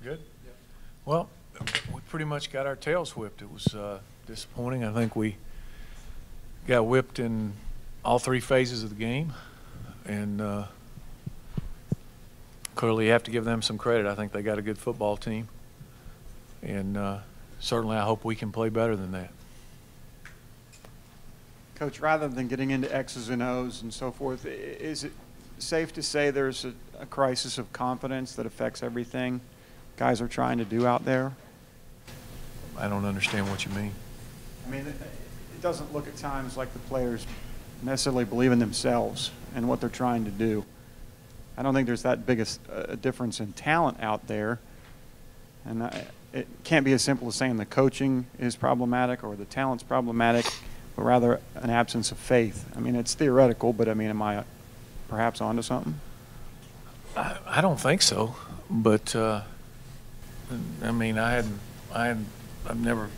Good. Well, we pretty much got our tails whipped. It was disappointing. I think we got whipped in all three phases of the game, and clearly you have to give them some credit. I think they got a good football team, and certainly I hope we can play better than that. Coach, rather than getting into X's and O's and so forth, is it safe to say there's a crisis of confidence that affects everything guys are trying to do out there? I don't understand what you mean. I mean, it doesn't look at times like the players necessarily believe in themselves and what they're trying to do. I don't think there's that big a difference in talent out there. And it can't be as simple as saying the coaching is problematic or the talent's problematic, but rather an absence of faith. I mean, it's theoretical, but I mean, am I perhaps onto something? I don't think so, but I mean, I've never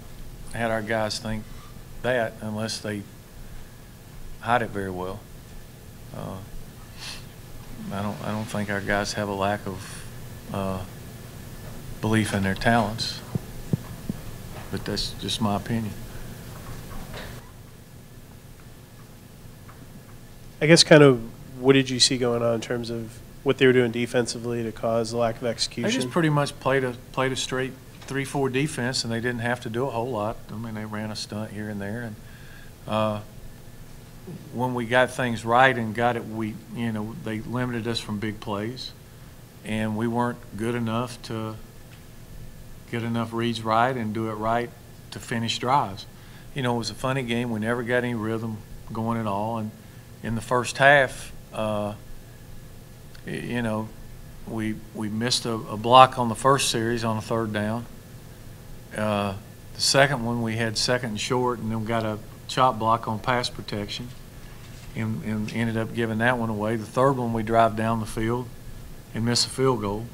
had our guys think that unless they hide it very well. I don't think our guys have a lack of belief in their talents, but that's just my opinion. I guess kind of what did you see going on in terms of what they were doing defensively to cause the lack of execution? They just pretty much played a straight 3-4 defense, and they didn't have to do a whole lot. I mean, they ran a stunt here and there, and when we got things right and got it, they limited us from big plays, and we weren't good enough to get enough reads right and do it right to finish drives. It was a funny game. We never got any rhythm going at all, and in the first half, we missed a block on the first series on a third down. The second one, we had second and short, and then got a chop block on pass protection, and ended up giving that one away. The third one, we drive down the field and miss a field goal,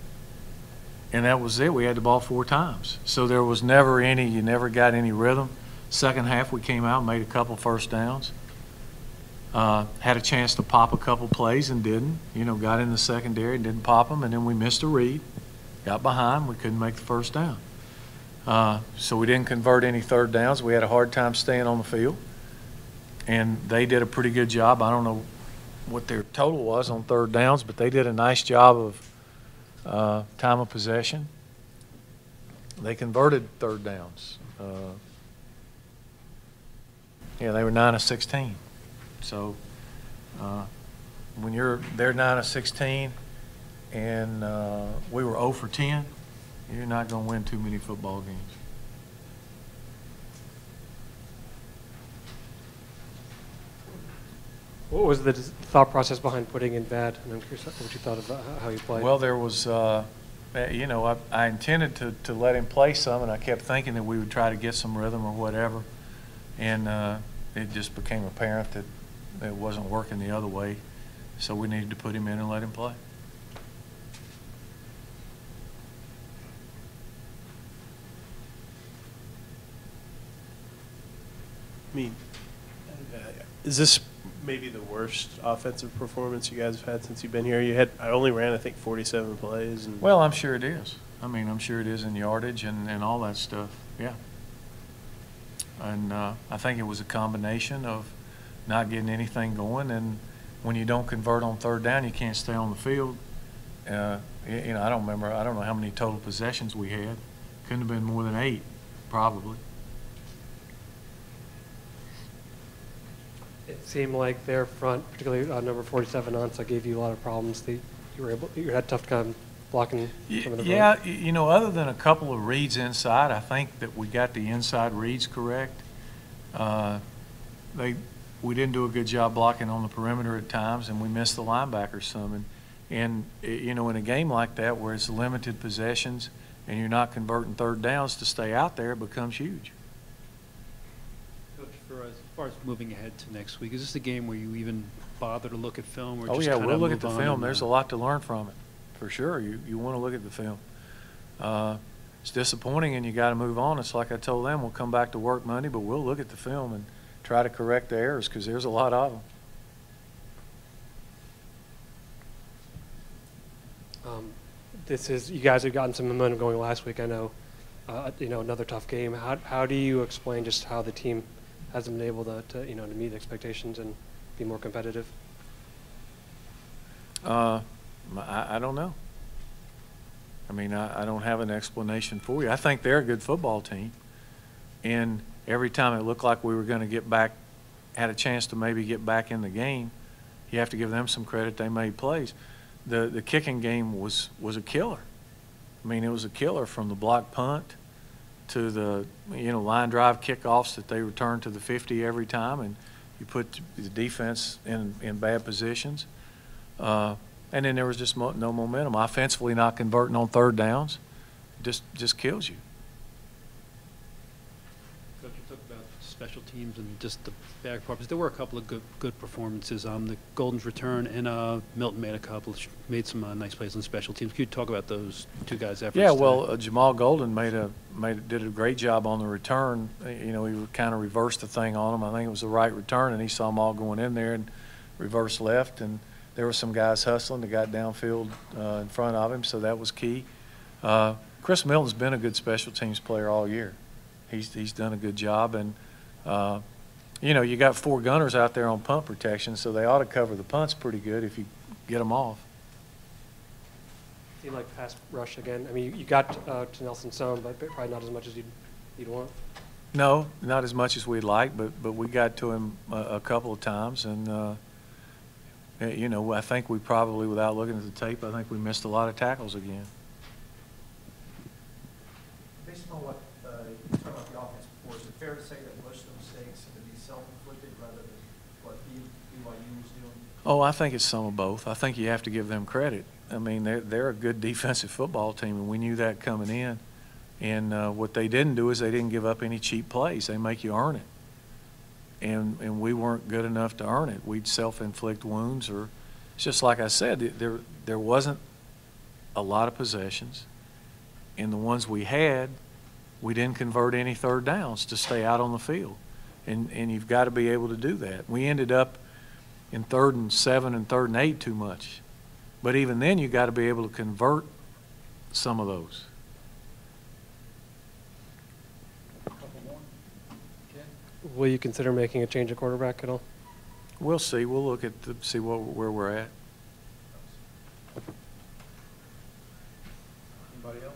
and that was it. We had the ball 4 times, so there was you never got any rhythm. Second half, we came out and made a couple first downs. Had a chance to pop a couple plays and didn't. Got in the secondary and didn't pop them, and then we missed a read, got behind, we couldn't make the first down. So we didn't convert any third downs. We had a hard time staying on the field, and they did a pretty good job. I don't know what their total was on third downs, but they did a nice job of time of possession. They converted third downs. They were 9 of 16. So when they're 9 of 16 and we were 0 for 10, you're not going to win too many football games. What was the thought process behind putting in Bad? And I'm curious what you thought about how you played. Well, there was, I intended to let him play some, and I kept thinking that we would try to get some rhythm or whatever, and it just became apparent that it wasn't working the other way, so we needed to put him in and let him play. I mean, is this maybe the worst offensive performance you guys have had since you've been here? I only ran, I think, 47 plays. Well, I'm sure it is. I mean, I'm sure it is in yardage and all that stuff, yeah. And I think it was a combination of not getting anything going, and when you don't convert on third down, you can't stay on the field. I don't know how many total possessions we had. Couldn't have been more than 8, probably. It seemed like their front, particularly number 47 Ansa, gave you a lot of problems. You had a tough time blocking some of the front. Yeah, other than a couple of reads inside, I think that we got the inside reads correct. We didn't do a good job blocking on the perimeter at times, and we missed the linebackers some. And in a game like that where it's limited possessions and you're not converting third downs to stay out there, it becomes huge. Coach, as far as moving ahead to next week, is this a game where you even bother to look at film? Or just we'll look at the film. There's a lot to learn from it, for sure. You want to look at the film. It's disappointing, and you got to move on. It's like I told them, we'll come back to work Monday, but we'll look at the film and try to correct the errors because there's a lot of them. you guys have gotten some momentum going last week. I know, another tough game. How do you explain just how the team hasn't been able to meet expectations and be more competitive? I don't know. I mean, I don't have an explanation for you. I think they're a good football team. And every time it looked like we were going to get back, had a chance to maybe get back in the game, you have to give them some credit. They made plays. The kicking game was a killer. I mean, it was a killer from the block punt to the, line drive kickoffs that they returned to the 50 every time, and you put the defense in bad positions. And then there was just no momentum. Offensively, not converting on third downs just kills you. Coach, you talked about special teams and just the back performances. There were a couple of good performances. The Golden's return and Milton made some nice plays on special teams. Could you talk about those two guys' efforts? Yeah, well, Jamal Golden did a great job on the return. He kind of reversed the thing on him. I think it was the right return, and he saw them all going in there and reverse left, and there were some guys hustling that got downfield in front of him, so that was key. Chris Milton's been a good special teams player all year. He's done a good job, and you got 4 gunners out there on punt protection, so they ought to cover the punts pretty good if you get them off. Seemed like pass rush again. I mean, you got to Nelson some, but probably not as much as you'd want. No, not as much as we'd like, but we got to him a couple of times, and I think we probably, without looking at the tape, I think we missed a lot of tackles again. Based on what you talked about the offense before, is it fair to say that most of the mistakes seem to be self-inflicted rather than what BYU was doing? Oh, I think it's some of both. I think you have to give them credit. I mean, they're a good defensive football team, and we knew that coming in. And what they didn't do is they didn't give up any cheap plays. They make you earn it. And we weren't good enough to earn it. We'd self-inflict wounds, or it's just like I said, there wasn't a lot of possessions. And the ones we had, we didn't convert any third downs to stay out on the field. And you've got to be able to do that. We ended up in 3rd and 7 and 3rd and 8 too much. But even then, you've got to be able to convert some of those. Will you consider making a change at quarterback at all? We'll see. We'll look at see where we're at. Anybody else?